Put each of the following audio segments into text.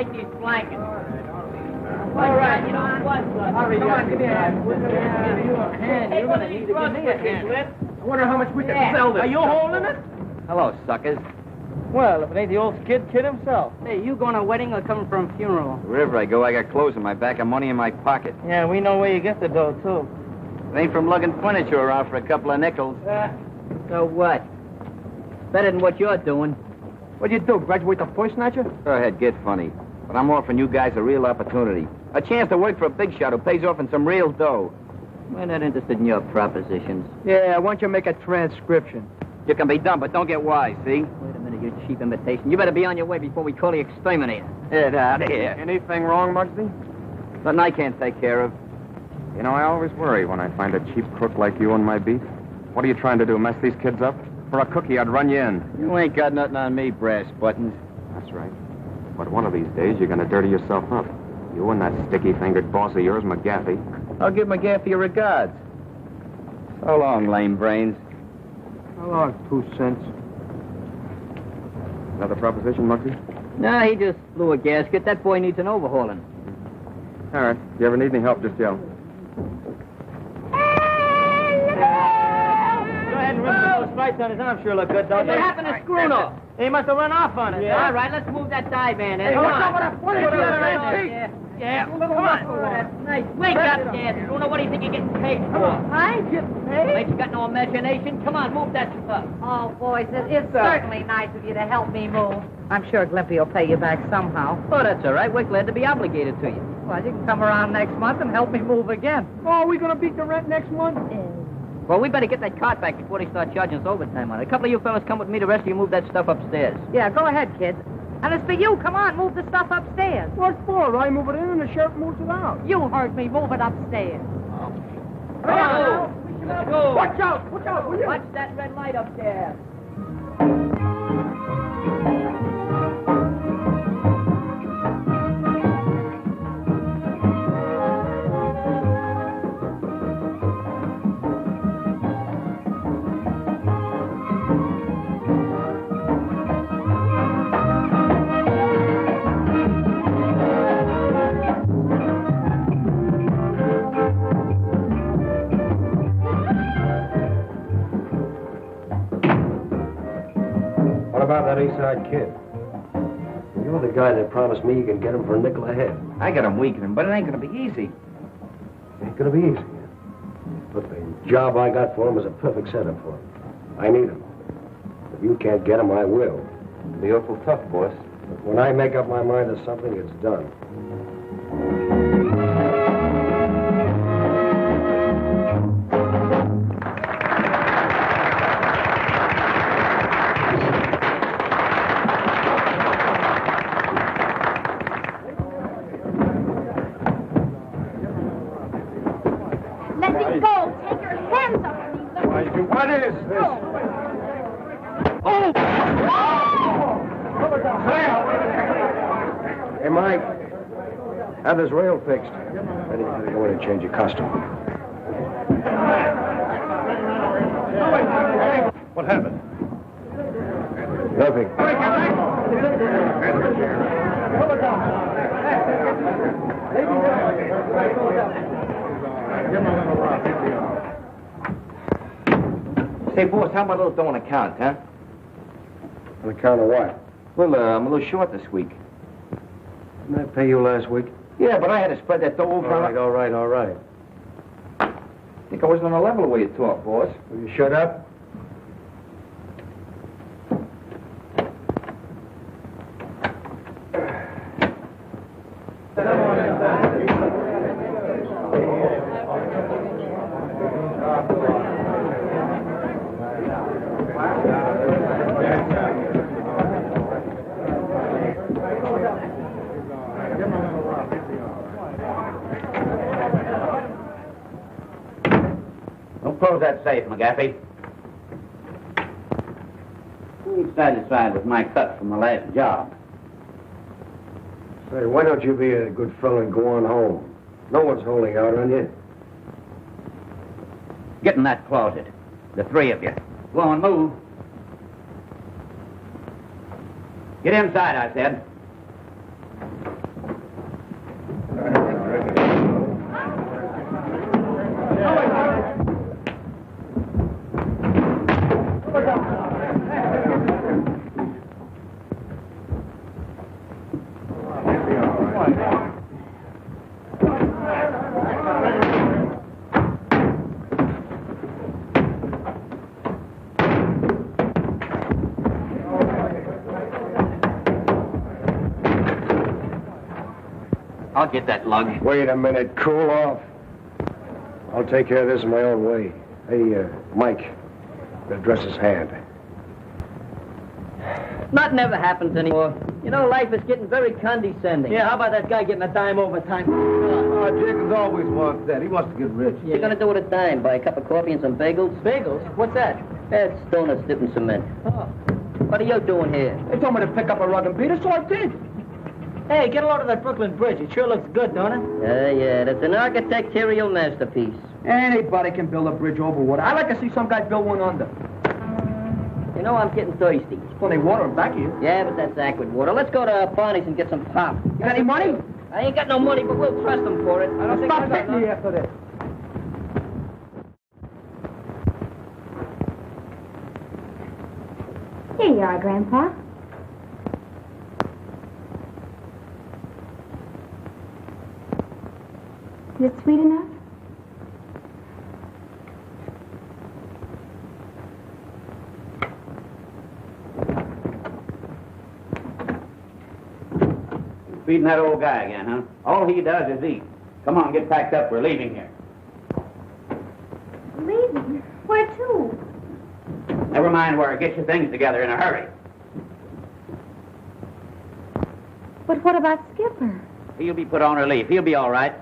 take these blankets. All right, you know what? Hurry, come on, give me a hand. You're going to need to give me a hand. I wonder how much we can sell this. Are you holding it? Hello, suckers. Well, if it ain't the old kid himself. Hey, you going to a wedding or coming from a funeral? Wherever I go, I got clothes in my back and money in my pocket. Yeah, we know where you get the dough, too. It ain't from lugging furniture around for a couple of nickels. So what? Better than what you're doing. What'd you do, graduate the voice snatcher? Go ahead, get funny. But I'm offering you guys a real opportunity. A chance to work for a big shot who pays off in some real dough. We're not interested in your propositions. Yeah, why don't you make a transcription? You can be dumb, but don't get wise, see? Wait a minute, you cheap imitation. You better be on your way before we call the exterminator. Get out of here. Anything wrong, Muggsy? Nothing I can't take care of. You know, I always worry when I find a cheap crook like you on my beat. What are you trying to do, mess these kids up? For a cookie, I'd run you in. You ain't got nothing on me, brass buttons. That's right. But one of these days, you're going to dirty yourself up. You and that sticky-fingered boss of yours, McGaffey. I'll give McGaffey your regards. So long, lame brains. How long? 2 cents. Another proposition, Muggsy? No, he just blew a gasket. That boy needs an overhauling. All right. If you ever need any help, just yell. Go ahead and rip those stripes on his arm. Sure look good, don't they? What happened to Scroono? He must have run off on it. Yeah. All right, let's move that dive man in. Hey, Come what's on. up with that? What is Yeah. Yeah, come on. That's nice. Wake up, Dad. Scroono, what do you think you're getting paid for? I get paid? Ain't you got no imagination? Come on, move that stuff. Oh, boys, it's certainly nice of you to help me move. I'm sure Glimpy will pay you back somehow. Oh, that's all right. We're glad to be obligated to you. Well, you can come around next month and help me move again. Oh, are we going to beat the rent next month? Well, we better get that cart back before they start charging us overtime on it. A couple of you fellas come with me. The rest of you move that stuff upstairs. Yeah, go ahead, kids. And it's for you. Come on, move the stuff upstairs. What for? I move it in and the sheriff moves it out. You heard me. Move it upstairs. Come on. Let's go. Watch out! Watch out, will you? Watch that red light up there. About that Eastside kid. You're the guy that promised me you can get him for a nickel a head. I got him weakening, but it ain't gonna be easy. Ain't gonna be easy. But the job I got for him is a perfect setup for him. I need him. If you can't get him, I will. It'll be awful tough, boss. But when I make up my mind to something, it's done. What is this? Oh! Hey, Mike. Have this rail fixed. Then you gotta go in and change your costume. What happened? Nothing. Say, boss, how about a little dough on account, huh? On account of what? Well, I'm a little short this week. Didn't I pay you last week? Yeah, but I had to spread that dough over. All right. I think I wasn't on the level the way you talk, boss. Will you shut up? Close that safe, McGaffey. You ain't satisfied with my cut from the last job. Say, why don't you be a good fellow and go on home? No one's holding out on you. Get in that closet. The three of you. Go on, move. Get inside, I said. get that lug. Wait a minute. Cool off. I'll take care of this in my own way. Hey, Mike. Address his hand. Nothing ever happens anymore. You know, life is getting very condescending. Yeah, how about that guy getting a dime overtime? Jenkins always wants that. He wants to get rich. You're gonna do it a dime. Buy a cup of coffee and some bagels? Bagels? What's that? That's donuts dipped in cement. Oh. What are you doing here? They told me to pick up a rug and beat it, so I did. Hey, get a load of that Brooklyn Bridge. It sure looks good, don't it? Yeah, that's an architectural masterpiece. Anybody can build a bridge over water. I'd like to see some guy build one under. You know, I'm getting thirsty. Plenty of water in back of you. Yeah, but that's aquid water. Let's go to Barney's and get some pop. You got any money? I ain't got no money, but we'll trust them for it. I don't Stop hitting me after this. Here you are, Grandpa. Is it sweet enough? Feeding that old guy again, huh? All he does is eat. Come on, get packed up. We're leaving here. Leaving? Where to? Never mind where. Get your things together in a hurry. But what about Skipper? He'll be put on relief. He'll be all right.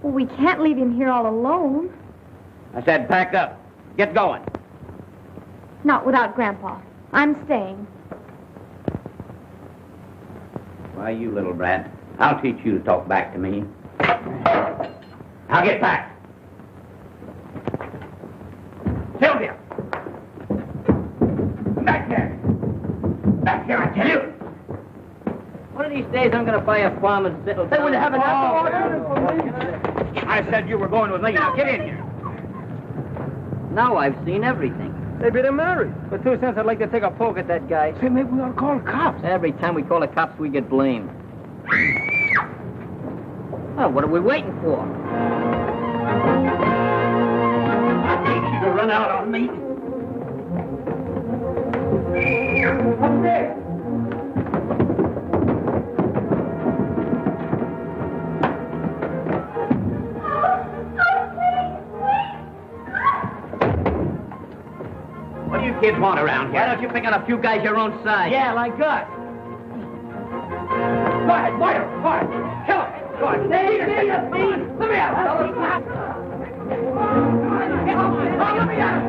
Well, we can't leave him here all alone. I said pack up. Get going. Not without Grandpa. I'm staying. Why, you little brat. I'll teach you to talk back to me. Now get back. Sylvia! Back there. Back here, I tell you. One of these days, I'm going to buy a farm and settle down. They would have an I said you were going with me. Now get in here. Now I've seen everything. They better marry. For 2 cents, I'd like to take a poke at that guy. Say, maybe we ought to call the cops. Every time we call the cops, we get blamed. Oh, what are we waiting for? I hate you to run out on me. Up there. What do you kids want around here? Why don't you pick on a few guys your own size? Yeah, like us. Go ahead, fire him. Go ahead. Kill him. Go ahead. Let me out. Let me out.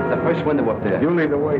The first window up there. You lead the way.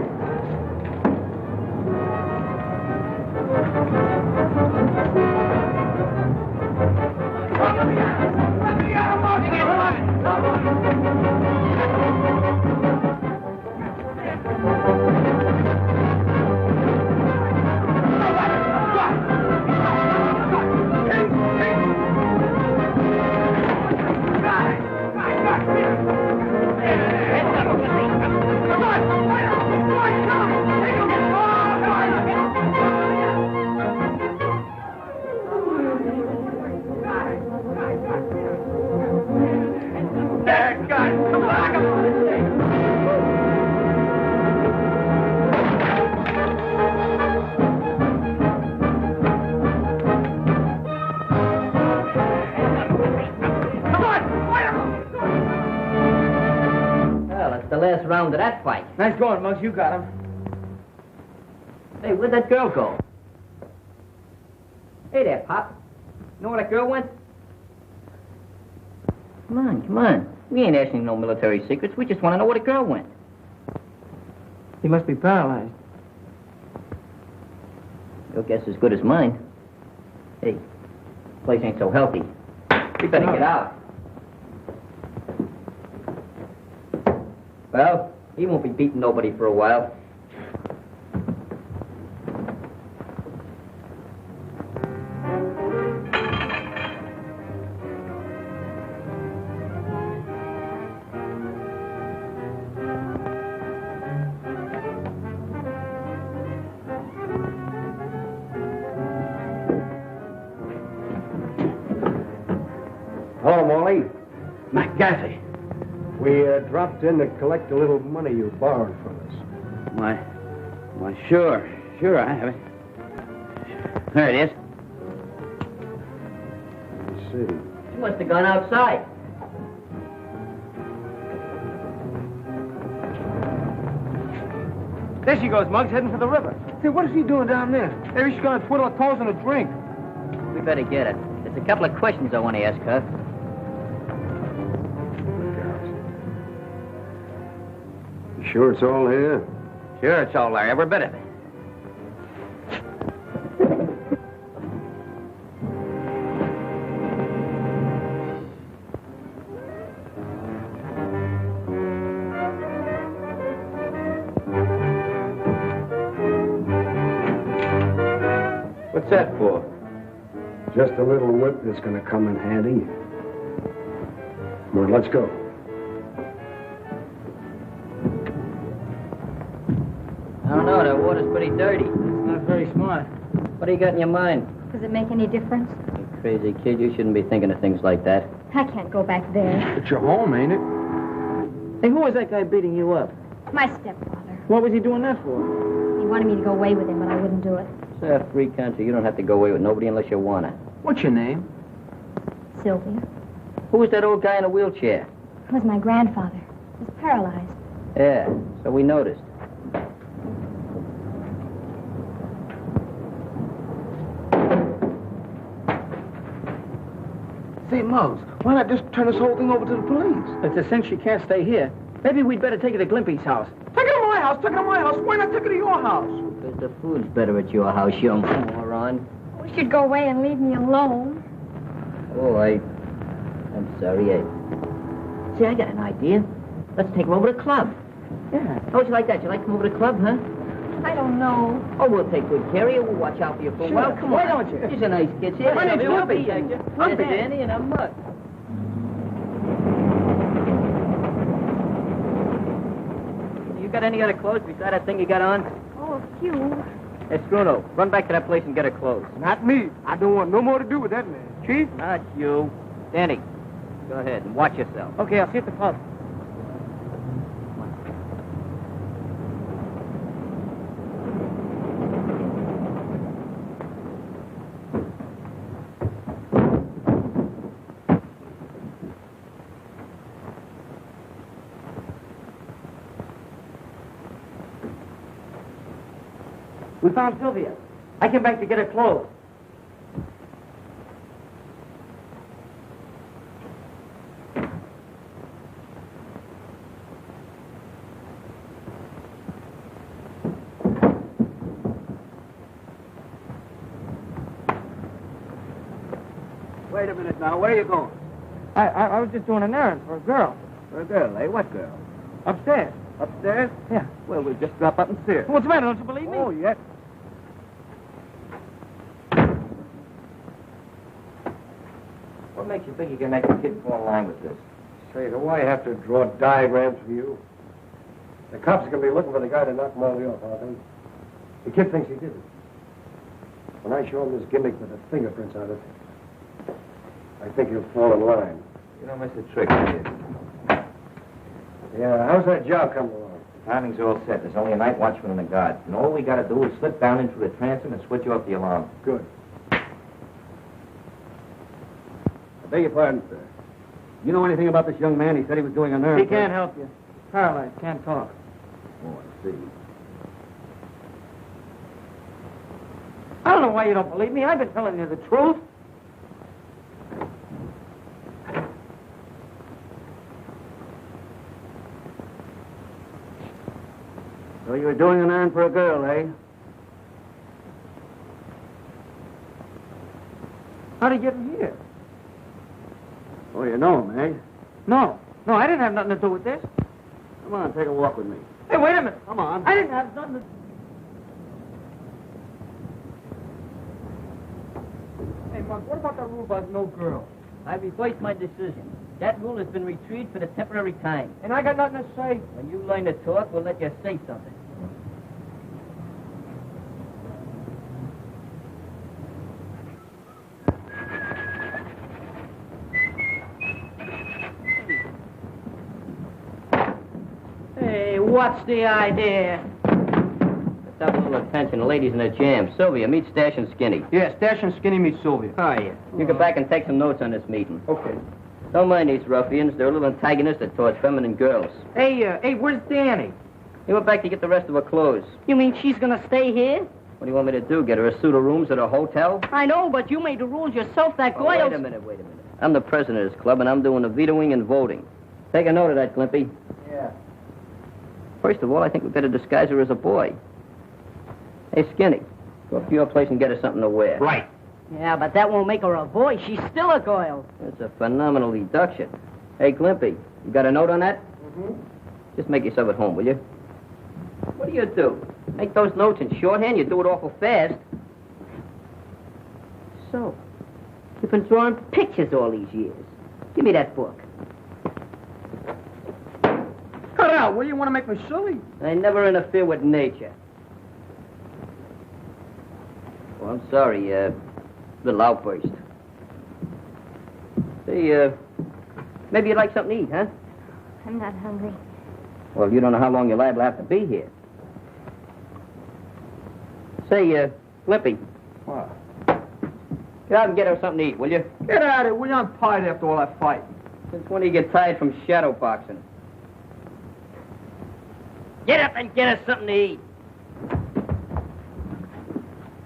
The last round of that fight. Nice going, Muggs. You got him. Hey, where'd that girl go? Hey there, Pop. You know where that girl went? Come on, come on. We ain't asking no military secrets. We just want to know where the girl went. He must be paralyzed. Your guess is as good as mine. Hey, this place ain't so healthy. We better get out. Well, he won't be beating nobody for a while. Hello, Molly. McGaffey. We dropped in to collect a little money you borrowed from us. Why, sure, I have it. There it is. see. She must have gone outside. There she goes, Muggs, heading for the river. Hey, what is he doing down there? Maybe she's going to twiddle her toes in a drink. We better get her. There's a couple of questions I want to ask her. You sure it's all here? Sure, it's all there. Every bit of it. What's that for? Just a little whip that's going to come in handy. Come on, let's go. I don't know, that water's pretty dirty. It's not very smart. What do you got in your mind? Does it make any difference? You crazy kid, you shouldn't be thinking of things like that. I can't go back there. It's your home, ain't it? Hey, who was that guy beating you up? My stepfather. What was he doing that for? He wanted me to go away with him, but I wouldn't do it. It's a free country. You don't have to go away with nobody unless you want to. What's your name? Sylvia. Who was that old guy in a wheelchair? It was my grandfather. He was paralyzed. Yeah, so we noticed. Say, Muggs, why not just turn this whole thing over to the police? It's a cinch she can't stay here. Maybe we'd better take her to Glimpy's house. Take her to my house, take her to my house. Why not take her to your house? Because the food's better at your house, young moron. We should go away and leave me alone. Oh, I'm sorry. See, I got an idea. Let's take her over to the club. Yeah. How would you like that? You like to come over to the club, huh? I don't know. Oh, we'll take good care of you. We'll watch out for you for a while. Come Why on. don't you? She's a nice kid. See, My name's Glimpy. Glimpy, Danny, and I'm Mutt. You got any other clothes besides that thing you got on? Oh, a few. Hey, Struno, run back to that place and get her clothes. Not me. I don't want no more to do with that man. Chief? Not you. Danny, go ahead and watch yourself. Okay, I'll see you at the club. We found Sylvia. I came back to get her clothes. Wait a minute now. Where are you going? I was just doing an errand for a girl. For a girl, eh? What girl? Upstairs. Upstairs? Yeah. Well, we'll just drop up and see her. What's the matter? Don't you believe me? Oh, yes. What makes you think you can make a kid fall in line with this? Say, do I have to draw diagrams for you? The cops are going to be looking for the guy to knock Molly off, aren't they? The kid thinks he did it. When I show him this gimmick with the fingerprints on it, I think he'll fall in line. You don't miss a trick, do you? Yeah, how's that job coming along? The timing's all set. There's only a night watchman and a guard. And all we got to do is slip down into the transom and switch off the alarm. Good. I beg your pardon, sir. You know anything about this young man? He said he was doing a nerve. He can't help you. Paralyzed, can't talk. Oh, I see. I don't know why you don't believe me. I've been telling you the truth. So you were doing an errand for a girl, eh? How'd he get in here? Oh, you know him, eh? No, I didn't have nothing to do with this. Come on, take a walk with me. Hey, wait a minute. Come on. I didn't have nothing to... Hey, Mark, what about that rule about no girl? I've revised my decision. That rule has been retrieved for the temporary time. And I got nothing to say. When you learn to talk, we'll let you say something. Hey, what's the idea? Stop a little attention. The lady's in a jam. Sylvia, meet Stash and Skinny. Yeah, Stash and Skinny meet Sylvia. Oh, yeah. You go back and take some notes on this meeting. Okay. Don't mind these ruffians. They're a little antagonistic towards feminine girls. Hey, where's Danny? He went back to get the rest of her clothes. You mean she's gonna stay here? What do you want me to do? Get her a suit of rooms at a hotel? I know, but you made the rules yourself. That Oh, girl. wait a minute. I'm the president of this club, and I'm doing the vetoing and voting. Take a note of that, Glimpy. Yeah. First of all, I think we better disguise her as a boy. Hey, Skinny, go up to your place and get her something to wear. Right. Yeah, but that won't make her a boy. She's still a girl. That's a phenomenal deduction. Hey, Glimpy, you got a note on that? Mm-hmm. Just make yourself at home, will you? What do? Make those notes in shorthand? You do it awful fast. So, you've been drawing pictures all these years. Give me that book. Cut it out. What do you want to make me silly? I never interfere with nature. Oh, I'm sorry, little outburst. Say, maybe you'd like something to eat, huh? I'm not hungry. Well, you don't know how long your lad will have to be here. Say, Glimpy. What? Get out and get her something to eat, will you? Get out of it. We're not tired after all that fight. Since when do you get tired from shadow boxing? Get up and get us something to eat.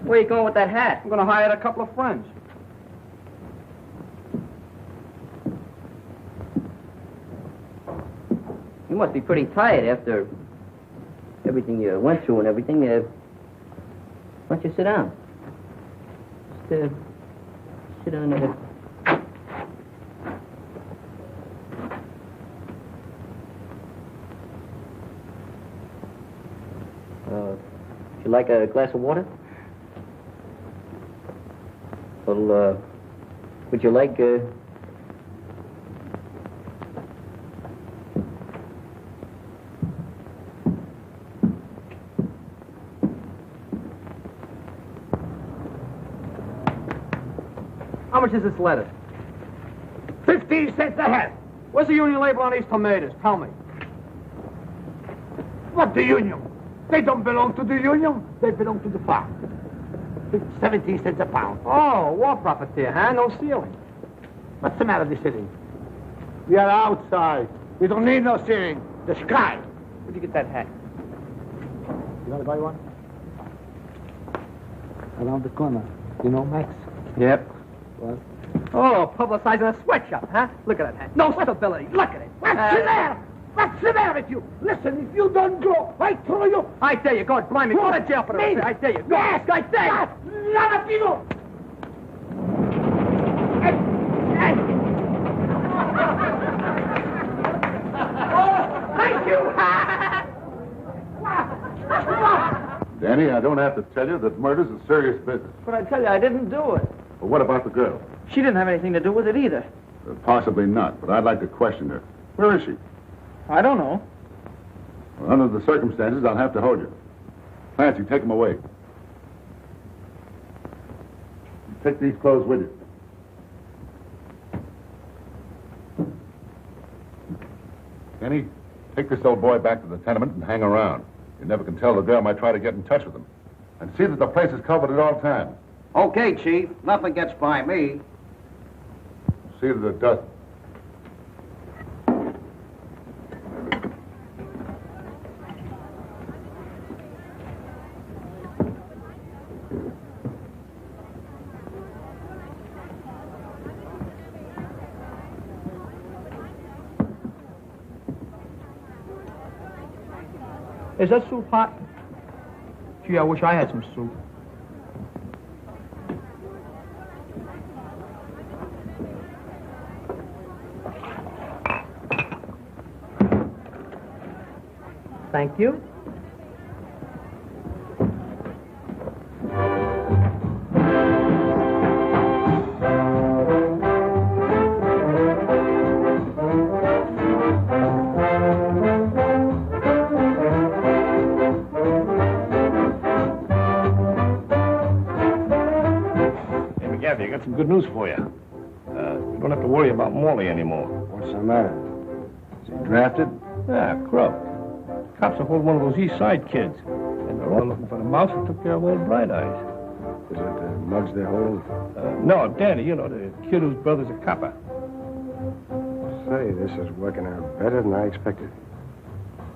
Where you going with that hat? I'm going to hire a couple of friends. You must be pretty tired after everything you went through and everything. Why don't you sit down? Just, sit down there. Would you like a glass of water? Well, would you like, How much is this lettuce? 15 cents a head. Where's the union label on these tomatoes? Tell me. What the union? They don't belong to the union. They belong to the farm. 17 cents a pound. Oh, war profiteer, huh? No ceiling. What's the matter with the ceiling? We are outside. We don't need no ceiling. The sky. Where'd you get that hat? You want to buy one? Around the corner. You know Max? Yep. What? Oh, publicizing a sweatshop, huh? Look at that hat. No stability. Look at it. What's the matter? What's the matter with you? Listen, if you don't go, I throw you. I dare you. God, blind me. Go to jail for this. I dare you. Go. Yes, I dare you. None of you. Thank you. Danny, I don't have to tell you that murder's a serious business. But I tell you, I didn't do it. But what about the girl? She didn't have anything to do with it either. Possibly not, but I'd like to question her. Where is she? I don't know. Well, under the circumstances, I'll have to hold you. Clancy, take them away. Take these clothes with you. Danny, take this old boy back to the tenement and hang around. You never can tell, the girl might try to get in touch with him. And see that the place is covered at all times. Okay, Chief. Nothing gets by me. See that it doesn't. Is that soup hot? Gee, I wish I had some soup. Thank you. I got some good news for you. You don't have to worry about Morley anymore. What's the matter? Is he drafted? Yeah, crook. Cops will hold one of those East Side kids. And the all looking for the mouse who took care of old Bright Eyes. Is it Muggs they're holding? No, Danny, you know, the kid whose brother's a copper. Say, this is working out better than I expected.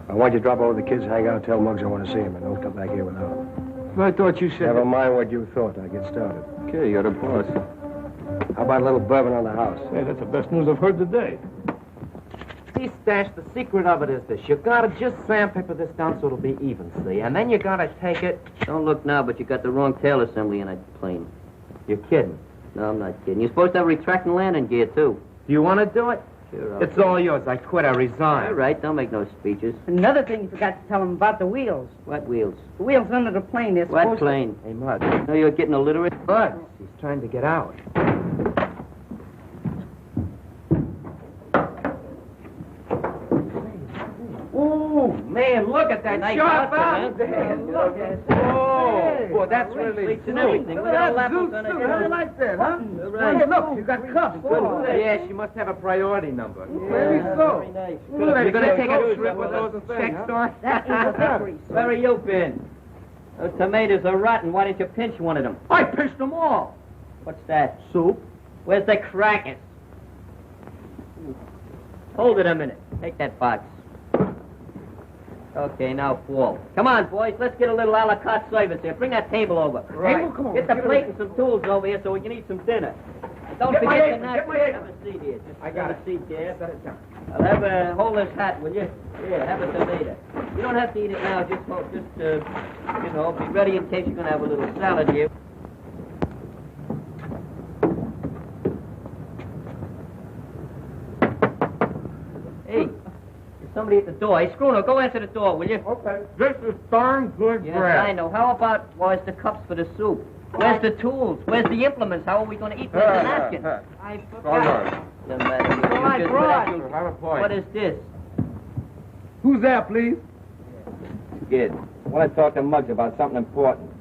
I want you to drop over the kids, hang out, tell Muggs I want to see him, and don't come back here without him. I thought you said... Never mind what you thought. I'll get started. Okay, you're the boss. How about a little bourbon on the house? Hey, that's the best news I've heard today. See, Stash, the secret of it is this. You gotta just sandpaper this down so it'll be even, see? And then you gotta take it... Don't look now, but you got the wrong tail assembly in that plane. You're kidding. No, I'm not kidding. You're supposed to have retracting landing gear, too. Do you want to do it? Sure, It's all yours. I quit. I resign. All right, don't make no speeches. Another thing you forgot to tell him about the wheels. What wheels? The wheels under the plane, they're What supposed plane? Hey, Mud. No, you're getting illiterate. Mud. He's trying to get out. Ooh, man, look at that Nice sharp outfit, out. man. Look at Oh, boy, that's really Cleats and everything. Look at all apples on it. How do you like that, huh? Right. Hey, look, you got cuffs. Yeah, she must have a priority number. Maybe so. Very nice. You're gonna take a Clothes trip up with with those us. check store? That is a victory. Where have you been? Those tomatoes are rotten. Why didn't you pinch one of them? I pinched them all. What's that? Soup. Where's the crackers? Hold it a minute. Take that box. Okay, now fall. Come on, boys. Let's get a little a la carte service here. Bring that table over. Right. Table? Come on. Get the plate and some tools over here so we can eat some dinner. And don't Get my forget to apron, knock. get my apron. Have a seat here. Just I got have a seat here. Set it down. I'll have hold this hat, will you? Here, have a tomato. You don't have to eat it now. Just you know, be ready in case you're going to have a little salad here. Hey, there's somebody at the door. Hey, Schooner, go answer the door, will you? Okay. This is darn good Yes, bread. I know. How about, where's the cups for the soup? Where's the tools? Where's the implements? How are we going to eat? Where's the napkins? I Doesn't matter. You I just brought. let you- Have a point. What is this? Who's there, please? Kid, I want to talk to Muggs about something important.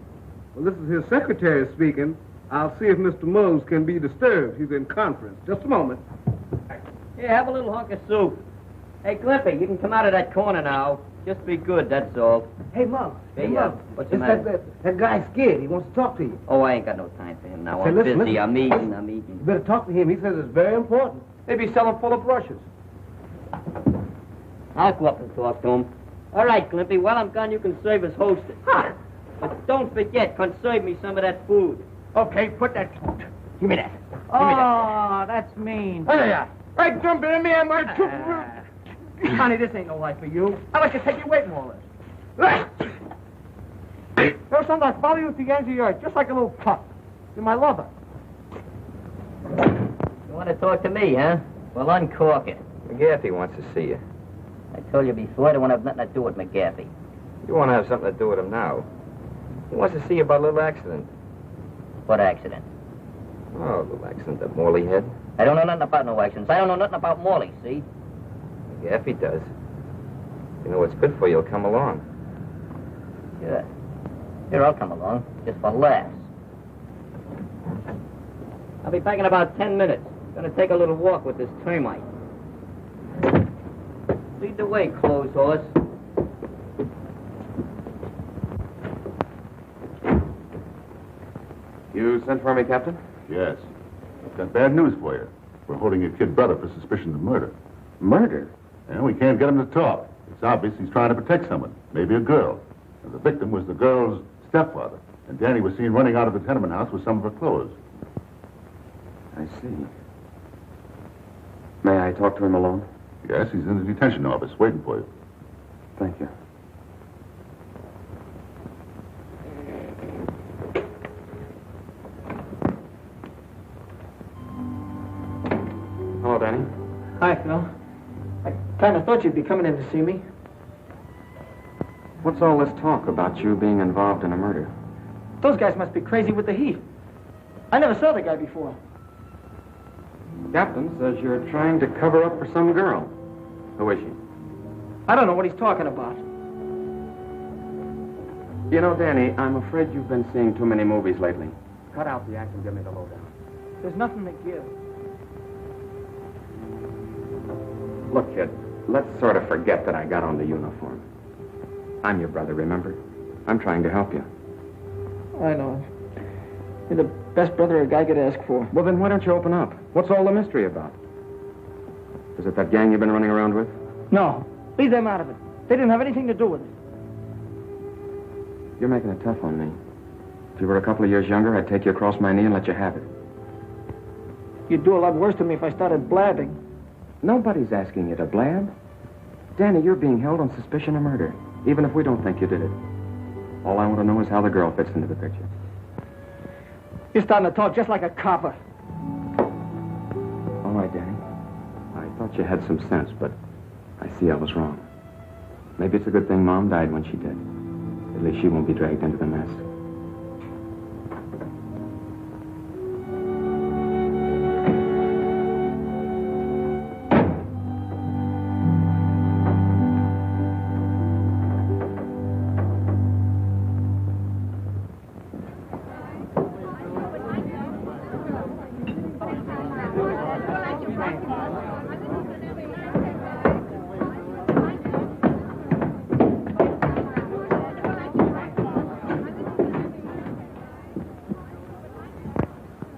Well, this is his secretary speaking. I'll see if Mr. Muggs can be disturbed. He's in conference. Just a moment. Here, have a little hunk of soup. Hey, Glimpy, you can come out of that corner now. Just be good, that's all. Hey, Muggs. Hey, Muggs. What's the It's matter? that guy's scared. He wants to talk to you. Oh, I ain't got no time for him now. Say, I'm listen, busy. listen. I'm eating. You better talk to him. He says it's very important. Maybe sell him full of brushes. I'll go up and talk to him. All right, Glimpy, while I'm gone, you can serve as hostess. But don't forget, conserve me some of that food. Okay, put that. Give me that. Oh, that's mean. Hey, hey, jump in, man. My Honey, this ain't no life for you. I like to take your weight more or less. There's something I follow you to the ends of your earth, just like a little pup. You're my lover. You want to talk to me, huh? Well, uncork it. McGaffey wants to see you. I told you before, I don't want to have nothing to do with McGaffey. You want to have something to do with him now. He wants to see you about a little accident. What accident? Oh, a little accident that Morley had. I don't know nothing about no accidents. I don't know nothing about Morley, see? McGaffey does. You know what's good for you, he'll come along. Sure. Here, I'll come along, just for laughs. I'll be back in about 10 minutes. Gonna take a little walk with this termite. Lead the way, clothes horse. You sent for me, Captain? Yes. I've got bad news for you. We're holding your kid brother for suspicion of murder. Murder? And we can't get him to talk. It's obvious he's trying to protect someone, maybe a girl. And the victim was the girl's stepfather. And Danny was seen running out of the tenement house with some of her clothes. I see. May I talk to him alone? Yes, he's in the detention office waiting for you. Thank you. Hello, Danny. Hi, Phil. I kind of thought you'd be coming in to see me. What's all this talk about you being involved in a murder? Those guys must be crazy with the heat. I never saw the guy before. Captain says you're trying to cover up for some girl. Who is she? I don't know what he's talking about. You know, Danny, I'm afraid you've been seeing too many movies lately. Cut out the act and give me the lowdown. There's nothing to give. Look, kid, let's sort of forget that I got on the uniform. I'm your brother, remember? I'm trying to help you. I know. You're the best brother a guy could ask for. Well, then why don't you open up? What's all the mystery about? Is it that gang you've been running around with? No. Leave them out of it. They didn't have anything to do with it. You're making it tough on me. If you were a couple of years younger, I'd take you across my knee and let you have it. You'd do a lot worse to me if I started blabbing. Nobody's asking you to blab. Danny, you're being held on suspicion of murder, even if we don't think you did it. All I want to know is how the girl fits into the picture. You're starting to talk just like a copper. All right, Danny. I thought you had some sense, but I see I was wrong. Maybe it's a good thing Mom died when she did. At least she won't be dragged into the mess.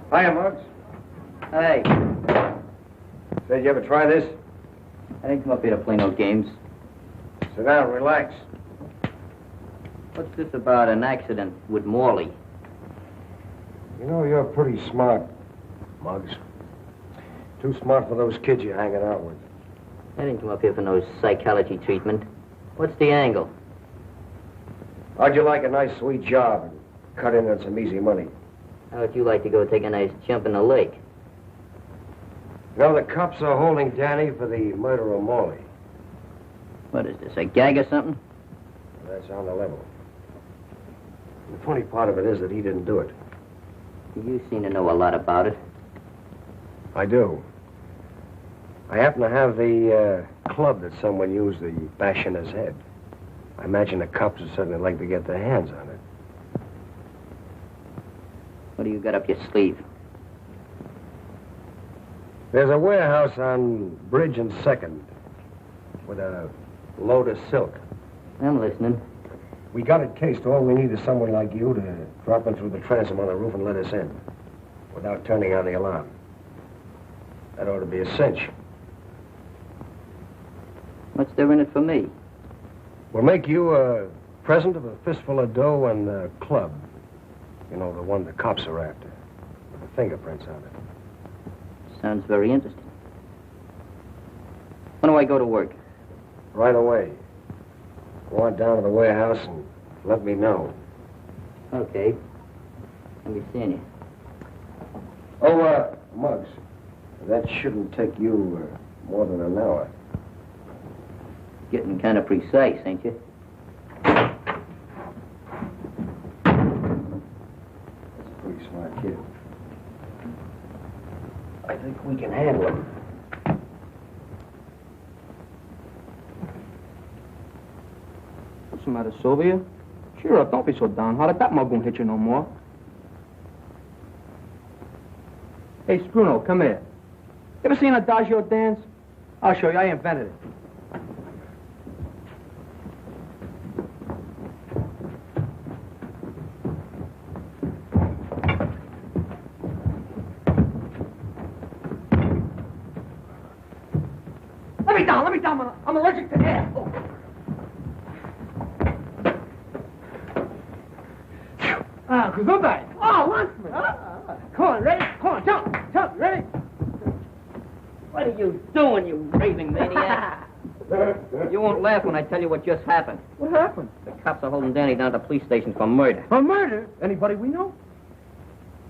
Hiya, Muggs. Hey, Said you ever try this? I didn't come up here to play no games. Sit down, relax. What's this about an accident with Morley? You know, you're pretty smart, Muggs. Too smart for those kids you're hanging out with. I didn't come up here for no psychology treatment. What's the angle? How'd you like a nice, sweet job and cut in on some easy money? How would you like to go take a nice jump in the lake? You know, the cops are holding Danny for the murder of Morley. What is this, a gag or something? That's on the level. The funny part of it is that he didn't do it. You seem to know a lot about it. I do. I happen to have the club that someone used to bash in his head. I imagine the cops would certainly like to get their hands on it. What do you got up your sleeve? There's a warehouse on Bridge and 2nd with a load of silk. I'm listening. We got it cased. All we need is someone like you to drop in through the transom on the roof and let us in without turning on the alarm. That ought to be a cinch. What's there in it for me? We'll make you a present of a fistful of dough and a club. You know, the one the cops are after, with the fingerprints on it. Sounds very interesting. When do I go to work? Right away. Go on down to the warehouse and let me know. Okay. I'll be seeing you. Oh, Muggs, that shouldn't take you more than an hour. Getting kind of precise, ain't you? Pretty smart kid. I think we can handle him. What's the matter, Sylvia? Cheer up, don't be so downhearted. That mug won't hit you no more. Hey, Spruno, come here. You ever seen a Adagio dance? I'll show you. I invented it. Let me down. I'm allergic to air. Oh. Gesundheit. Oh, Landsman. Come on, ready? Come on, jump, ready? What are you doing, you raving maniac? You won't laugh when I tell you what just happened. What happened? The cops are holding Danny down at the police station for murder. For murder? Anybody we know?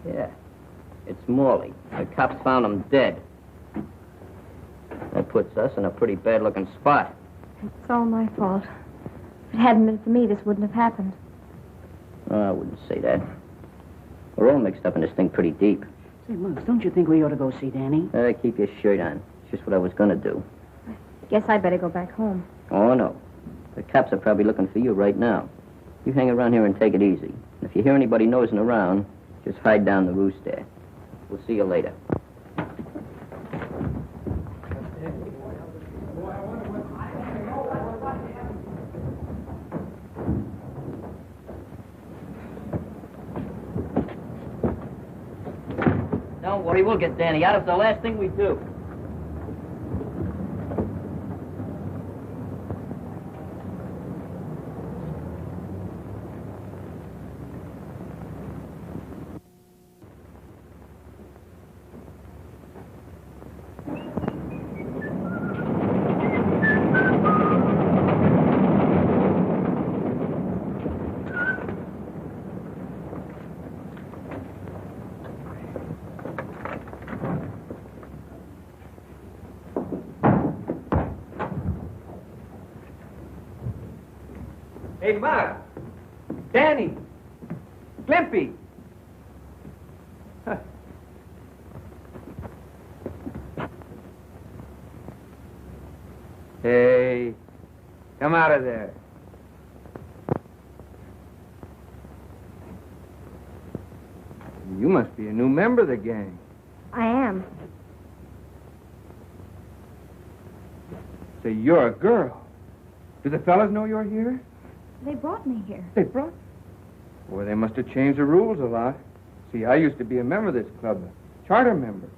Yeah. It's Morley. The cops found him dead. That puts us in a pretty bad-looking spot. It's all my fault. If it hadn't been for me, this wouldn't have happened. Oh, I wouldn't say that. We're all mixed up in this thing pretty deep. Say, Muggs, don't you think we ought to go see Danny? Keep your shirt on. It's just what I was going to do. Guess I better go back home. Oh, no. The cops are probably looking for you right now. You hang around here and take it easy. If you hear anybody nosing around, just hide down the roost there. We'll see you later. worry, we'll get Danny out. It's the last thing we do. Hey, Mark. Danny. Glimpy. Huh. Hey, come out of there. You must be a new member of the gang. I am. So you're a girl. Do the fellas know you're here? They brought me here. They brought? Well, they must have changed the rules a lot. See, I used to be a member of this club, a charter member.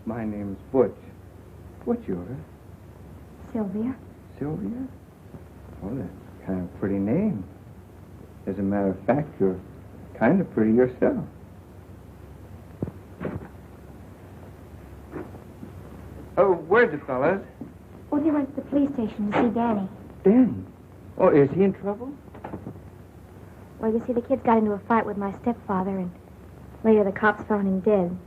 My name's Butch. What's yours? Sylvia. Sylvia? Well, that's kind of a pretty name. As a matter of fact, you're kind of pretty yourself. Oh, where's the fellas? Oh, they went to the police station to see Danny. Danny? Oh, is he in trouble? Well, you see, the kids got into a fight with my stepfather, and later the cops found him dead.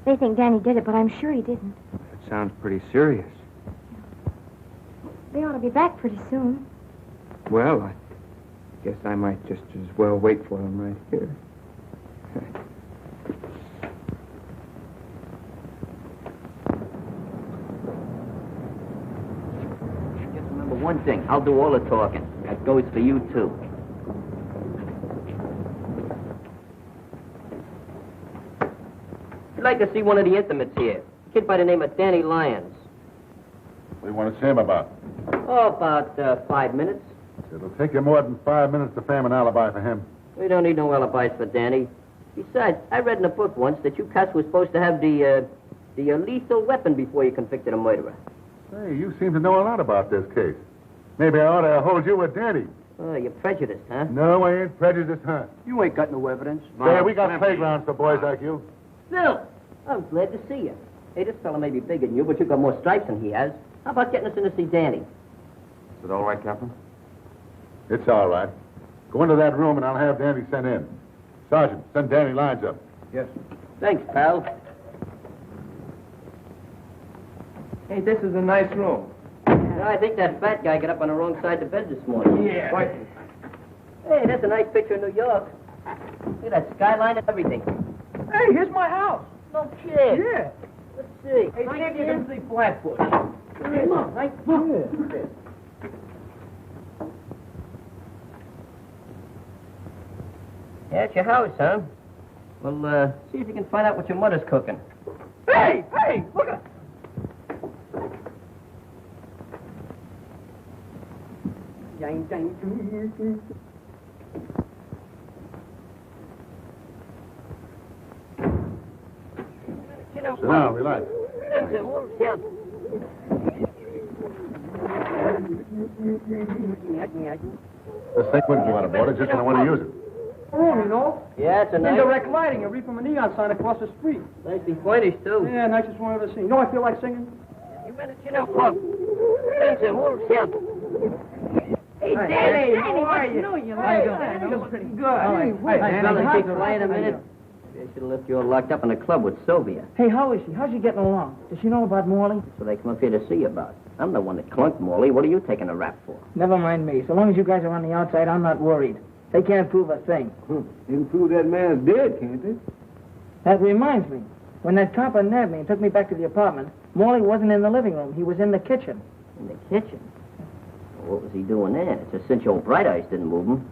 They think Danny did it, but I'm sure he didn't. That sounds pretty serious. They ought to be back pretty soon. Well, I guess I might just as well wait for them right here. Just remember one thing. I'll do all the talking. That goes for you, too. I'd like to see one of the intimates here. A kid by the name of Danny Lyons. What do you want to see him about? Oh, about 5 minutes. It'll take you more than 5 minutes to frame an alibi for him. We don't need no alibis for Danny. Besides, I read in a book once that you cats were supposed to have the lethal weapon before you convicted a murderer. Hey, you seem to know a lot about this case. Maybe I ought to hold you with Danny. Oh, you're prejudiced, huh? No, I ain't prejudiced, huh? You ain't got no evidence. Hey, we got playgrounds for boys like you. Phil, I'm glad to see you. Hey, this fella may be bigger than you, but you've got more stripes than he has. How about getting us in to see Danny? Is it all right, Captain? It's all right. Go into that room and I'll have Danny sent in. Sergeant, send Danny Lyons up. Yes. Thanks, pal. Hey, this is a nice room. I think that fat guy got up on the wrong side of the bed this morning. Yeah. Hey, that's a nice picture of New York. Look at that skyline and everything. Hey, here's my house. No kid. Yeah. Let's see. Hey, see if you can see Flatbush. Come on, right? Yeah. Yeah, it's your house, huh? Well, see if you can find out what your mother's cooking. Hey, look at... Sit down, relax. This thing wouldn't go out of order just when I want to use it. room, you know. Yeah, it's a nice... Indirect lighting. You read from a neon sign across the street. Nicely furnished, too. Yeah, nicest one I've ever seen. You know I feel like singing? Hey, Danny, how are you? Feels pretty good. Hey, fellas, keep quiet a minute. They should have left you all locked up in the club with Sylvia. Hey, how is she? How's she getting along? Does she know about Morley? That's what they come up here to see you about. I'm the one that clunked Morley. What are you taking a rap for? Never mind me. So long as you guys are on the outside, I'm not worried. They can't prove a thing. They can prove that man's dead, can't they? That reminds me. When that copper nabbed me and took me back to the apartment, Morley wasn't in the living room. He was in the kitchen. In the kitchen? Well, what was he doing there? It's a cinch old Bright Eyes didn't move him.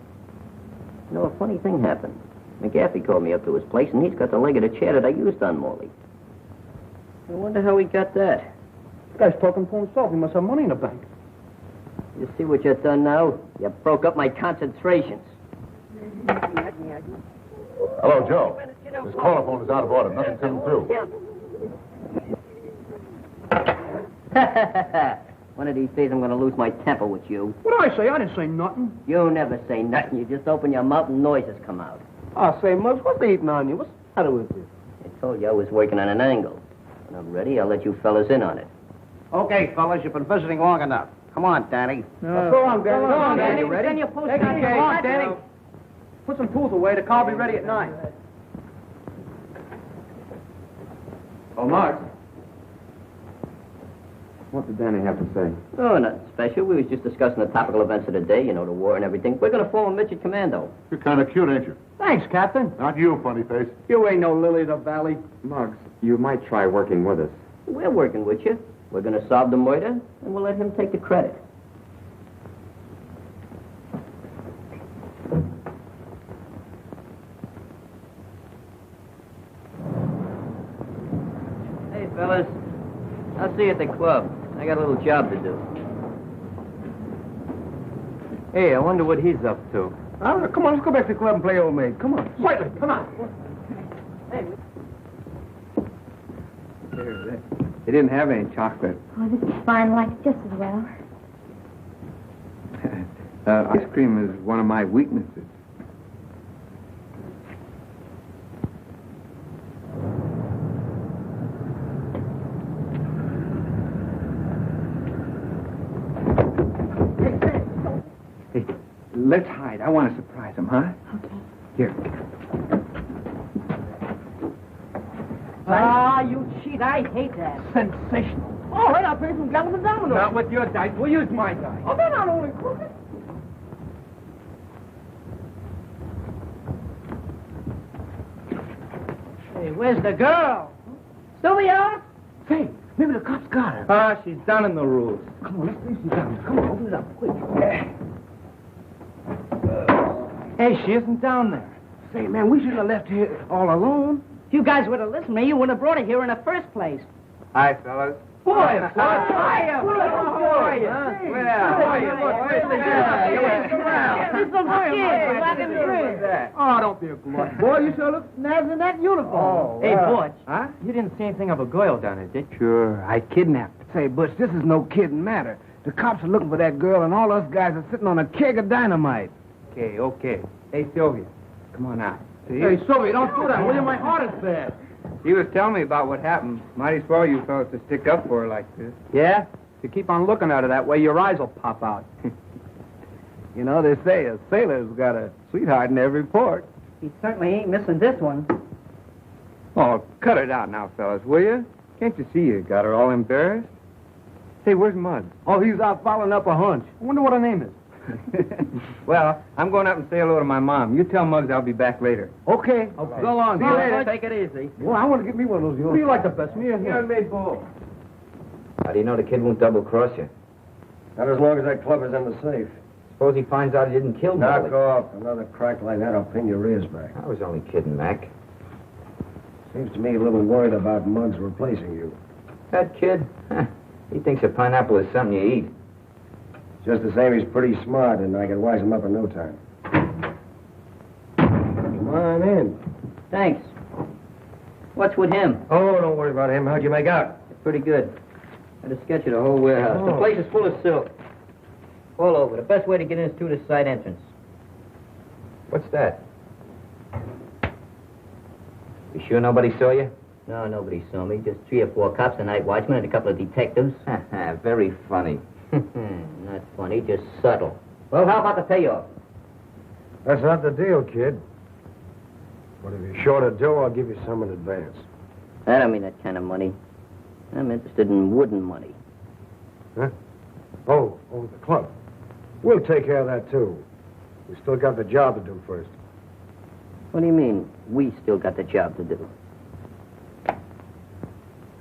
You know, a funny thing happened. McGaffey called me up to his place, and he's got the leg of the chair that I used on Morley. I wonder how he got that. This guy's talking for himself. He must have money in the bank. You see what you've done now? You broke up my concentrations. Hello, Joe. This caller phone is out of order. Nothing's coming through. One of these days I'm going to lose my temper with you. What did I say? I didn't say nothing. You never say nothing. You just open your mouth and noises come out. I say, Muggs, what's the eating on you? What's the matter with you? I told you I was working on an angle. When I'm ready, I'll let you fellas in on it. Okay, fellas, you've been visiting long enough. Come on, Danny. Go on, Danny. Go on, Danny. You ready? Send your post Take card. it, Come on, Danny. Danny. Put some tools away. The car will be ready at 9. Oh, Mark. What did Danny have to say? Oh, nothing special. We was just discussing the topical events of the day, you know, the war and everything. We're going to form a midget commando. You're kind of cute, ain't you? Thanks, Captain. Not you, funny face. You ain't no lily of the valley. Muggs, you might try working with us. We're working with you. We're going to solve the murder, and we'll let him take the credit. Hey, fellas. I'll see you at the club. I got a little job to do. Hey, I wonder what he's up to. Come on, let's go back to the club and play old maid. Come on. Slightly, come on. They didn't have any chocolate. Oh, this is fine. I like it just as well. Ice cream is one of my weaknesses. Hey, let's hide. I want to surprise him, huh? Okay. Here. Ah, you cheat. I hate that. Sensational. All right, I'll play some gammon and dominoes. Not with your dice. We'll use my dice. Oh, they're not only crooked. Hey, where's the girl? Sylvia? Say, maybe the cops got her. Ah, she's down in the rules. Come on, let's see if she's down. Come on, open it up, quick. Hey, she isn't down there. Say, man, we shouldn't have left here all alone. If you guys would have listened to me, you wouldn't have brought her here in the first place. Hi, fellas. Boy, Hiya. How are you? Well, how are you? Where's the girl? There's some kid wagging the bridge. Oh, don't be a glutton. Boy, you sure look snazzy in that uniform. Hey, Butch. Huh? You didn't see anything of a girl down there, did you? Sure, I kidnapped her. Say, Butch, this is no kidding matter. The cops are looking for that girl, and all us guys are sitting on a keg of dynamite. Okay. Hey, Sylvia, come on out. See? Hey, Sylvia, don't do that, will you? My heart is bad. She was telling me about what happened. Mighty swell you fellas to stick up for her like this. Yeah? If you keep on looking at her that way, your eyes will pop out. You know, they say a sailor's got a sweetheart in every port. He certainly ain't missing this one. Oh, cut it out now, fellas, will you? Can't you see you got her all embarrassed? Say, where's Muggs? Oh, he's out following up a hunch. I wonder what her name is. Well, I'm going up and say hello to my mom. You tell Muggs I'll be back later. Okay. So long. See you later. Take it easy. Well, I want to get me one of those. Who do you like the best, me or him? How do you know the kid won't double-cross you? Not as long as that club is in the safe. Suppose he finds out he didn't kill Knock Molly. off. Another crack like that, I'll pin your ears back. I was only kidding, Mac. Seems to me a little worried about Muggs replacing you. That kid? Huh. He thinks a pineapple is something you eat. Just the same, he's pretty smart, and I can wise him up in no time. Come on in. Thanks. What's with him? Oh, don't worry about him. How'd you make out? Pretty good. Had a sketch of the whole warehouse. The place is full of silk. All over. The best way to get in is through the side entrance. What's that? You sure nobody saw you? No, nobody saw me. Just 3 or 4 cops, a night watchman, and a couple of detectives. Very funny. Not funny, just subtle. Well, how about the payoff? That's not the deal, kid. But if you're short of dough, I'll give you some in advance. I don't mean that kind of money. I'm interested in wooden money. Huh? Oh, the club. We'll take care of that, too. We still got the job to do first. What do you mean, we still got the job to do?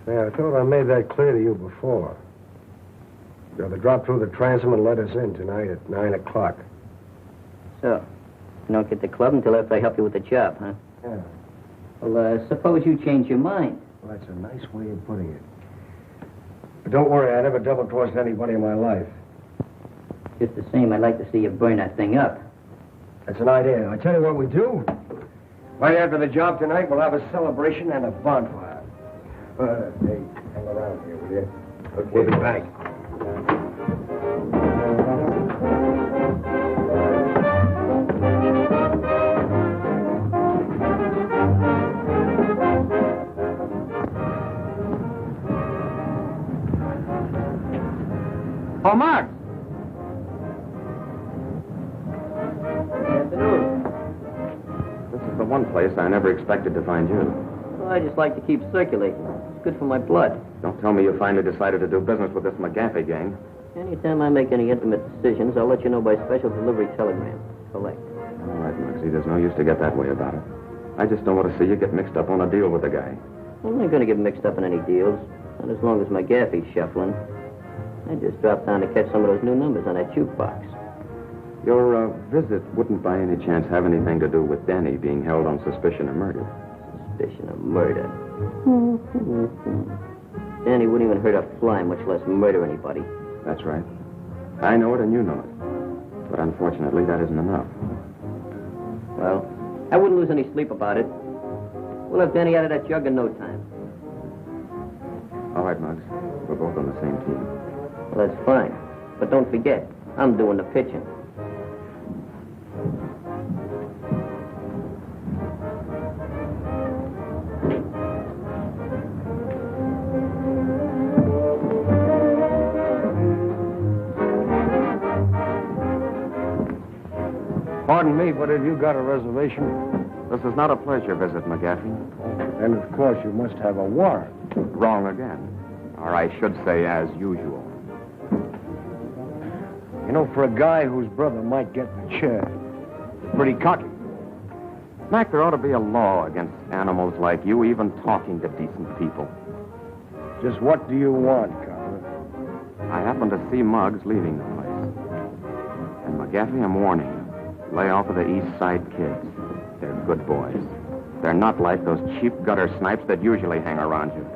Yeah, I thought I made that clear to you before. You're to drop through the transom and let us in tonight at 9 o'clock. So, you don't get the club until after I help you with the job, huh? Yeah. Well, suppose you change your mind. Well, that's a nice way of putting it. But don't worry, I never double-crossed anybody in my life. Just the same, I'd like to see you burn that thing up. That's an idea. I tell you what we do. Right after the job tonight, we'll have a celebration and a bonfire. Hey, hang around here, will you? Okay. We'll be back. Oh, Mark! This is the one place I never expected to find you. Well, I just like to keep circulating. It's good for my blood. Don't tell me you finally decided to do business with this McGaffey gang. Anytime I make any intimate decisions, I'll let you know by special delivery telegram. Collect. All right, Muggsy, there's no use to get that way about it. I just don't want to see you get mixed up on a deal with the guy. I'm not going to get mixed up in any deals. Not as long as McGaffey's shuffling. I just dropped down to catch some of those new numbers on that jukebox. Your visit wouldn't by any chance have anything to do with Danny being held on suspicion of murder. Suspicion of murder. Danny wouldn't even hurt a fly, much less murder anybody. That's right. I know it and you know it. But unfortunately, that isn't enough. Well, I wouldn't lose any sleep about it. We'll have Danny out of that jug in no time. All right, Muggs. We're both on the same team. Well, that's fine. But don't forget, I'm doing the pitching. Pardon me, but have you got a reservation? This is not a pleasure visit, McGaffey. Then, of course, you must have a warrant. Wrong again. Or I should say, as usual. You know, for a guy whose brother might get the chair, pretty cocky. Mac, there ought to be a law against animals like you even talking to decent people. Just what do you want, Carver? I happened to see Muggs leaving the place. And McGaffey, I'm warning you. Lay off of the East Side kids. They're good boys. They're not like those cheap gutter snipes that usually hang around you.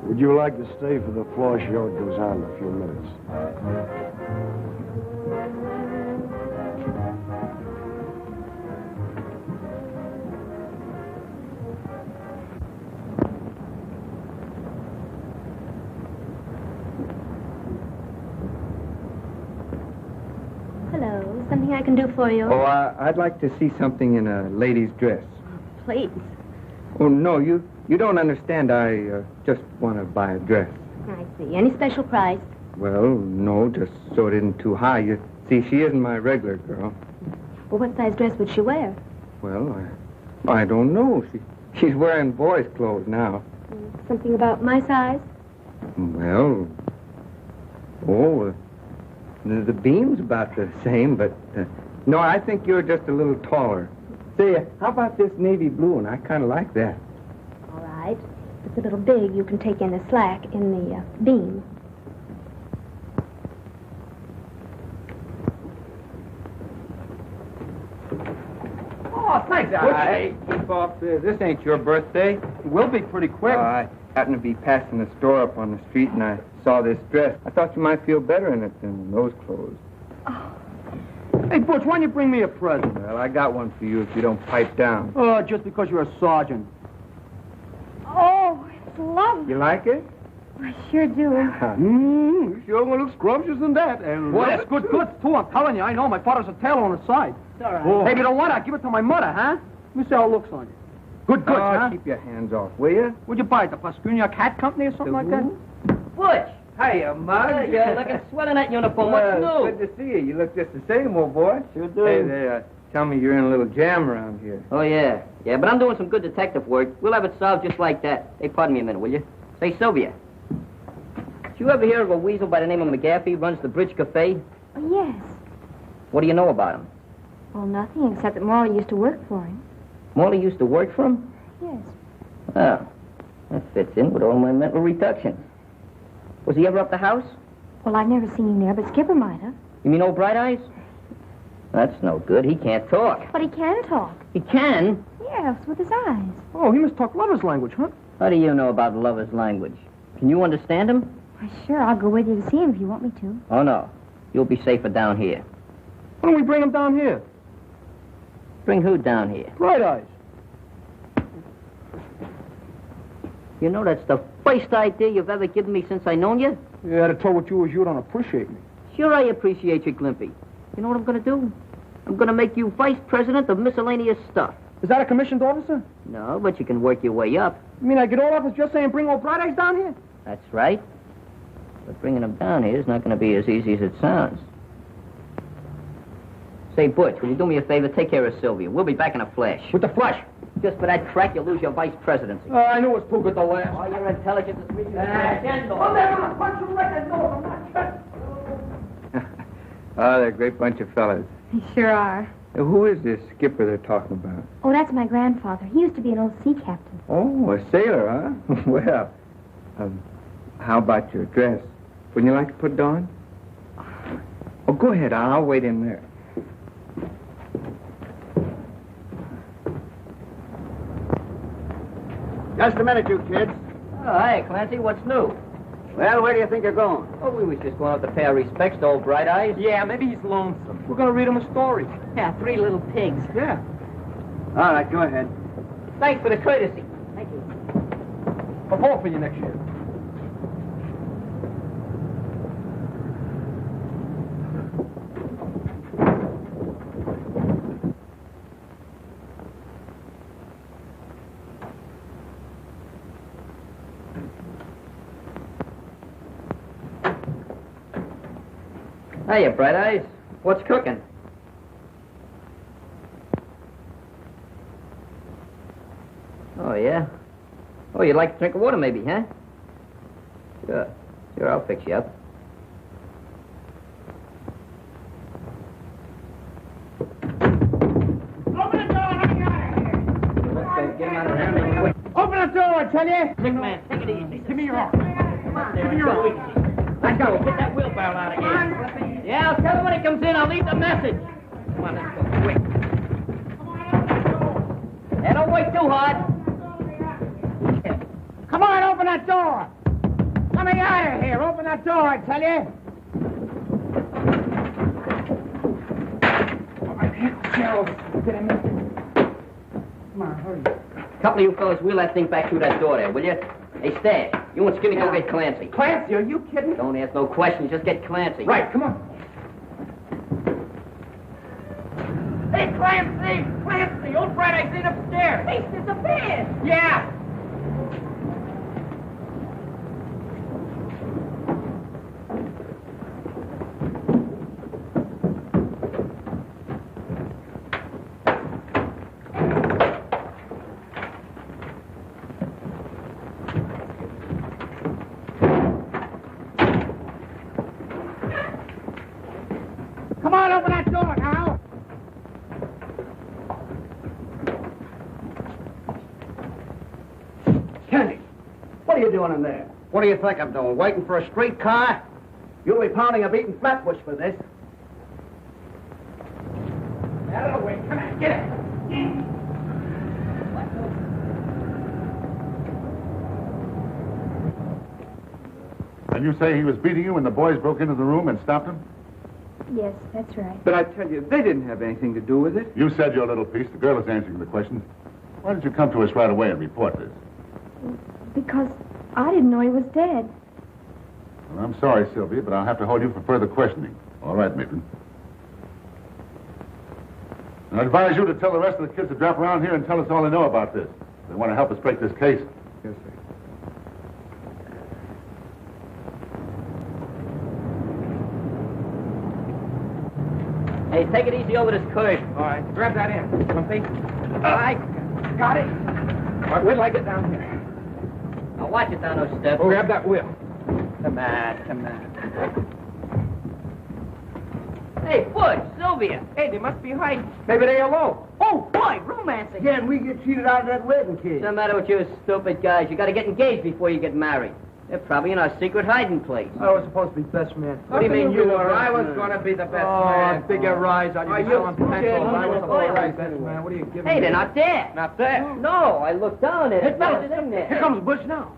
Would you like to stay for the floor show? It goes on in a few minutes. Hello. Something I can do for you? Oh, I'd like to see something in a lady's dress. Please. Oh, no, you don't understand. I just want to buy a dress. I see. Any special price? Well, no, just so it isn't too high. You see, she isn't my regular girl. Well, what size dress would she wear? Well, I don't know. She's wearing boys' clothes now. Something about my size? Well, the beam's about the same, but no, I think you're just a little taller. Say, how about this navy blue one? I kind of like that. All right. If it's a little big, you can take in the slack in the beam. Oh, thanks, Hey, keep off this. This ain't your birthday. It will be pretty quick. I happened to be passing the store up on the street, and I saw this dress. I thought you might feel better in it than those clothes. Hey, Butch, why don't you bring me a present? Well, I got one for you if you don't pipe down. Oh, just because you're a sergeant. Oh, it's lovely. You like it? I sure do. You sure gonna look scrumptious in that. And boy, that's good goods, too. I'm telling you, I know. My father's a tailor on the side. It's all right. Oh. Hey, if you don't want it, I'll give it to my mother, huh? Let me see how it looks on you. Good goods, huh? Keep your hands off, will you? Where'd you buy it? The Pascunia Cat Company or something like that? Butch! Hiya, Mug. You're looking swell in that uniform. What's new? Good to see you. You look just the same, old boy. Sure do. Hey, tell me you're in a little jam around here. Oh, yeah. Yeah, but I'm doing some good detective work. We'll have it solved just like that. Hey, pardon me a minute, will you? Say, Sylvia. Did you ever hear of a weasel by the name of McGaffey runs the Bridge Cafe? Oh, yes. What do you know about him? Well, nothing except that Morley used to work for him. Morley used to work for him? Yes. Oh, that fits in with all my mental reductions. Was he ever up the house? Well, I've never seen him there, but Skipper might have. You mean old Bright Eyes? That's no good. He can't talk. But he can talk. He can? Yes, with his eyes. Oh, he must talk lover's language, huh? How do you know about lover's language? Can you understand him? Why, sure, I'll go with you to see him if you want me to. Oh, no. You'll be safer down here. Why don't we bring him down here? Bring who down here? Bright Eyes. You know, that's the first idea you've ever given me since I known you. Yeah, to tell what you don't appreciate me. Sure, I appreciate you, Glimpy. You know what I'm going to do? I'm going to make you vice president of miscellaneous stuff. Is that a commissioned officer? No, but you can work your way up. You mean I get all up as just saying bring old Bright Eyes down here? That's right. But bringing them down here is not going to be as easy as it sounds. Say, Butch, will you do me a favor? Take care of Sylvia. We'll be back in a flash. With the flash? Just for that crack, you'll lose your vice presidency. I knew it was too good to last. Oh, your intelligence is really... Oh, they're going to punch you right in the nose. I'm not shut. Oh, they're a great bunch of fellas. They sure are. Now, who is this skipper they're talking about? Oh, that's my grandfather. He used to be an old sea captain. Oh, a sailor, huh? Well, how about your dress? Wouldn't you like to put it on? Oh, go ahead. I'll wait in there. Just a minute, you kids. Oh, hey, Clancy, what's new? Well, where do you think you're going? Oh, we was just going out to pay our respects to old Bright Eyes. Yeah, maybe he's lonesome. We're going to read him a story. Yeah, 3 little pigs. Yeah. All right, go ahead. Thanks for the courtesy. Thank you. I'll vote for you next year. Hiya, Bright Eyes. What's cooking? Oh, yeah? Oh, you'd like a drink of water, maybe, huh? Sure. Sure, I'll fix you up. Open the door, let me out of here. Let's get him out of there quick. Open the door, I tell you. Sick man, take it easy. Give me your arm. Come on, Give me your arm. Let's go. Get that wheelbarrow out of here. Yeah, I'll tell him when he comes in. I'll leave the message. Come on, let's go quick. Hey, don't wait too hard. Come on, open that door. Let me out of here. Open that door, I tell you. All right, here, Gerald. Get him in. Come on, hurry. Couple of you fellas wheel that thing back through that door there, will you? Hey, Stan, you and Skinny go get Clancy. Clancy, are you kidding? Don't ask no questions, just get Clancy. Right, come on. Hey, Clancy! Clancy! Old Bright Eyes ain't upstairs. He's disappeared. Yeah. Come on, open that door now. Kenny, what are you doing in there? What do you think I'm doing? Waiting for a streetcar? You'll be pounding a beaten flatbush for this. Out of the way. Come on, get it. And you say he was beating you when the boys broke into the room and stopped him? Yes, that's right. But I tell you, they didn't have anything to do with it. You said your little piece. The girl is answering the questions. Why did you come to us right away and report this? Because I didn't know he was dead. Well, I'm sorry, Sylvia, but I'll have to hold you for further questioning. All right, Maitland. I advise you to tell the rest of the kids to drop around here and tell us all they know about this. They want to help us break this case. Yes, sir. Hey, take it easy over this curve. All right, grab that in. Something. All right. Got it. All right, wait till I get down here. Now watch it down those steps. Oh, grab that wheel. Come on, come on. Hey, Butch, Sylvia. Hey, they must be hiding. Maybe they alone. Oh, boy, romance again. Yeah, and we get cheated out of that wedding cake. What's the matter with you stupid guys? You got to get engaged before you get married. They're probably in our secret hiding place. I was supposed to be best man. What do you mean you were? I was going to be the best man. Bigger rise on you. you on kidding? pencils. I was Oh, all right, best man. What are you giving me? Hey, they're not there. Not there. No, I looked down at it. It's in there. Here comes Butch now.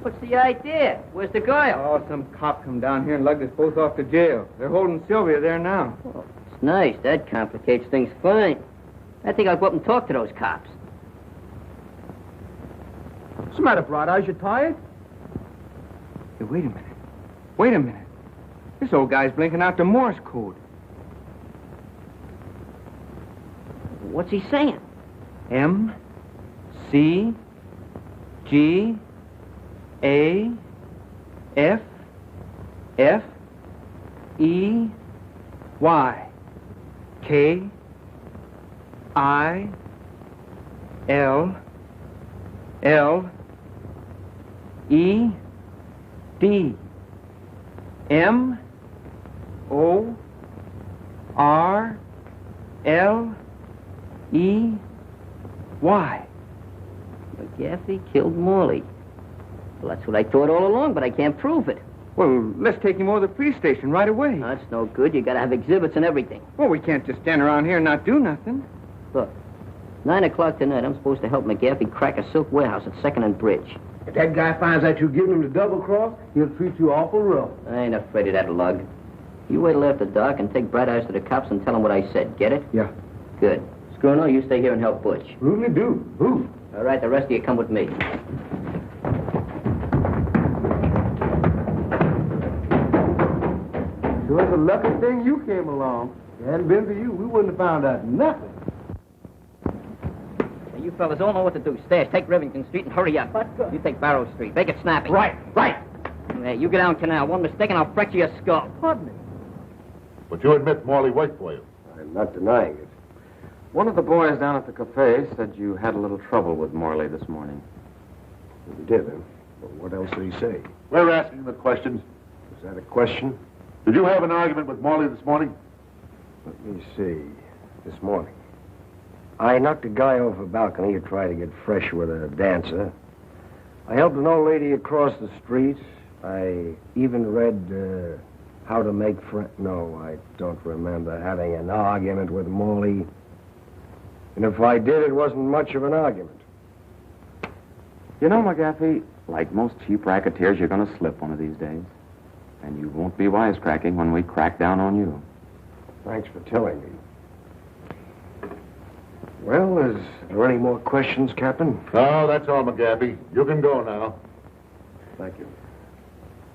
What's the idea? Where's the girl? Oh, some cop come down here and lugged us both off to jail. They're holding Sylvia there now. Oh, it's Nice. That complicates things fine. I think I'll go up and talk to those cops. What's the matter, Bright Eyes? You tired? Hey, wait a minute. Wait a minute. This old guy's blinking out the Morse code. What's he saying? M, C, G, A, F, F, E, Y, K, I, L, L, E, D, M, O, R, L, E, Y. McGaffey killed Morley. Well, that's what I thought all along, but I can't prove it. Well, let's take him over to the police station right away. No, that's no good. You gotta have exhibits and everything. Well, we can't just stand around here and not do nothing. Look, 9 o'clock tonight, I'm supposed to help McGaffey crack a silk warehouse at 2nd and Bridge. If that guy finds out you giving him the double cross, he'll treat you awful rough. I ain't afraid of that lug. You wait till after dark and take Bright Eyes to the cops and tell them what I said. Get it? Yeah. Good. Scruno, you stay here and help Butch. Really do. Who? All right, the rest of you come with me. Sure, it's a lucky thing you came along. If it hadn't been for you, we wouldn't have found out nothing. Hey, you fellas all know what to do. Stash, take Rivington Street and hurry up. You take Barrow Street. Make it snappy. Right. Hey, you get down Canal. One mistake and I'll fracture your skull. Pardon me. But you admit Morley worked for you. I'm not denying it. One of the boys down at the cafe said you had a little trouble with Morley this morning. He did, huh? But what else did he say? We're asking the questions. Is that a question? Did you have an argument with Morley this morning? Let me see. This morning. I knocked a guy off a balcony who tried to get fresh with a dancer. I helped an old lady across the street. I even read How to Make Friends. No, I don't remember having an argument with Morley. And if I did, it wasn't much of an argument. You know, McGaffey, like most cheap racketeers, you're going to slip one of these days. And you won't be wisecracking when we crack down on you. Thanks for telling me. Well, is there any more questions, Captain? No, that's all, McGaffey. You can go now. Thank you.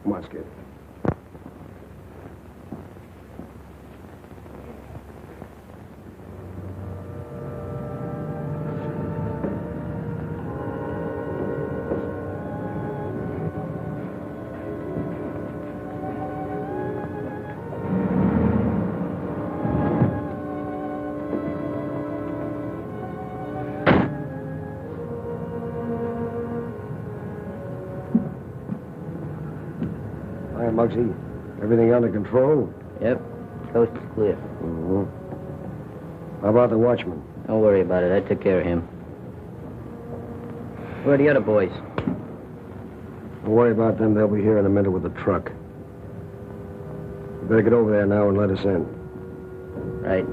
Come on, Skid. Hi, Muggsy. Everything under control? Yep. Coast is clear. Mm-hmm. How about the watchman? Don't worry about it. I took care of him. Where are the other boys? Don't worry about them. They'll be here in a minute with the truck. You better get over there now and let us in. Right.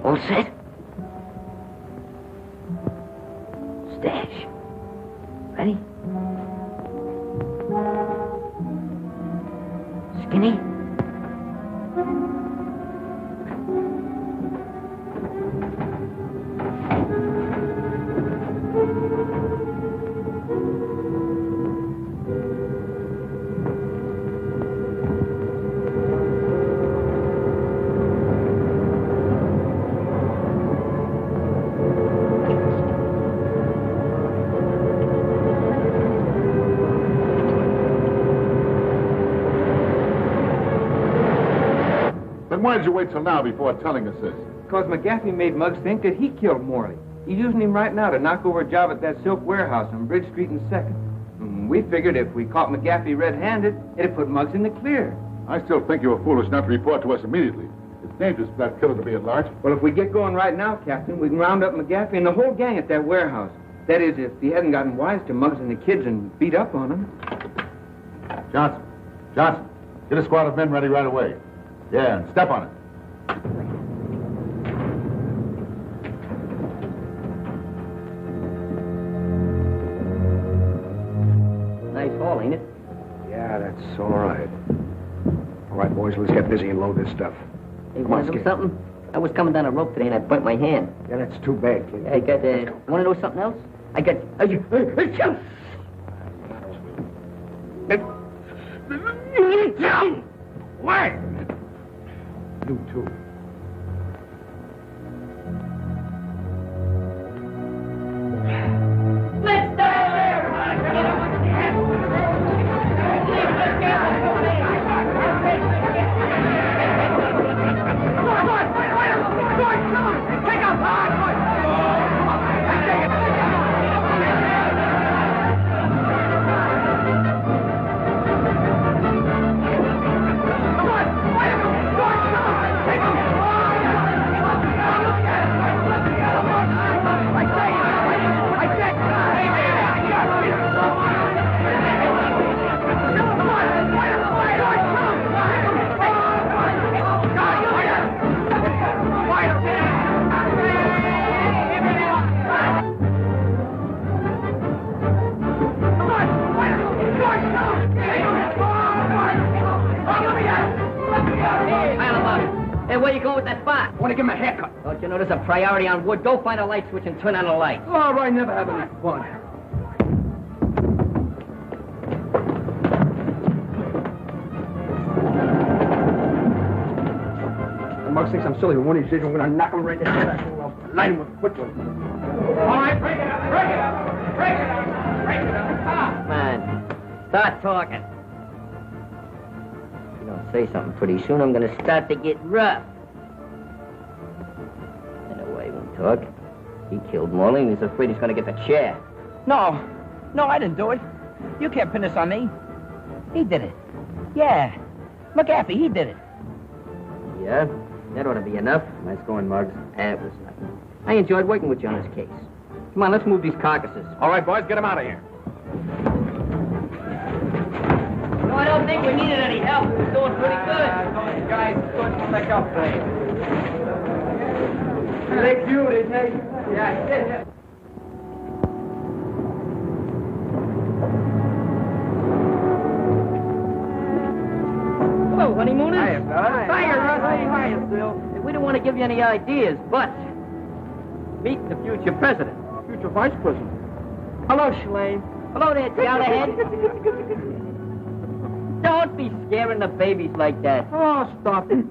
All set? Stash. Ready? Skinny? why did you wait till now before telling us this? Because McGaffey made Muggs think that he killed Morley. He's using him right now to knock over a job at that silk warehouse on Bridge Street and 2nd. We figured if we caught McGaffey red-handed, it'd put Muggs in the clear. I still think you were foolish not to report to us immediately. It's dangerous for that killer to be at large. Well, if we get going right now, Captain, we can round up McGaffey and the whole gang at that warehouse. That is, if he hadn't gotten wise to Muggs and the kids and beat up on them. Johnson, get a squad of men ready right away. Yeah, and step on it. Nice haul, ain't it? Yeah, that's all right. All right, boys, let's get busy and load this stuff. Hey, want to know something? I was coming down a rope today and I burnt my hand. Yeah, that's too bad, kid. I got, want to know something else? I got, What? You too. Where you going with that spot? I want to give him a haircut. Don't you know there's a priority on wood? Go find a light switch and turn on the light. All right, never have any fun. Muggs thinks I'm silly, but one of these days I'm going to knock him right in the head. I'll light him with quickly. All right, break it up, break it up, break it up, break it up. Come on, start talking. If you don't say something pretty soon, I'm going to start to get rough. Anyway, he won't talk. He killed Morley and he's afraid he's going to get the chair. No, I didn't do it. You can't pin this on me. He did it. Yeah, McGaffey, he did it. Yeah? That ought to be enough. Nice going, Muggs. That was nothing. I enjoyed working with you on this case. Come on, let's move these carcasses. All right, boys, get them out of here. No, I don't think we needed any help. We're doing pretty good. Those guys couldn't make up for you. They do, didn't they? Yeah. Hello, honeymooners. Hiya, Bud. Hiya, Russ. Hiya, Phil. We don't want to give you any ideas, but meet the future president. Future vice president. Hello, Shalane. Hello there, Jollyhead. Don't be scaring the babies like that. Oh, stop it.